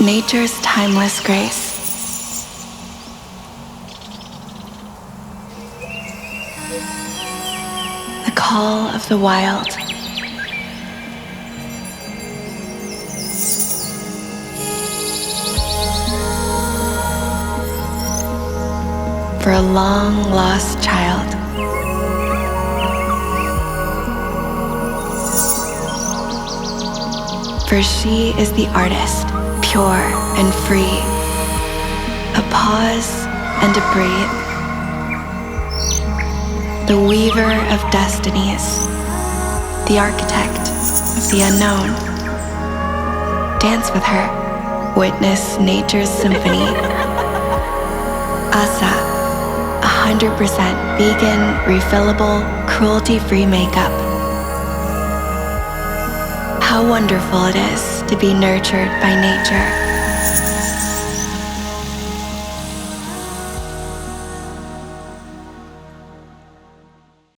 nature's timeless grace. The call of the wild. For a long-lost child. For she is the artist, pure and free. A pause and a breathe. The weaver of destinies. The architect of the unknown. Dance with her. Witness nature's symphony. Asa. 100% vegan, refillable, cruelty-free makeup. How wonderful it is to be nurtured by nature.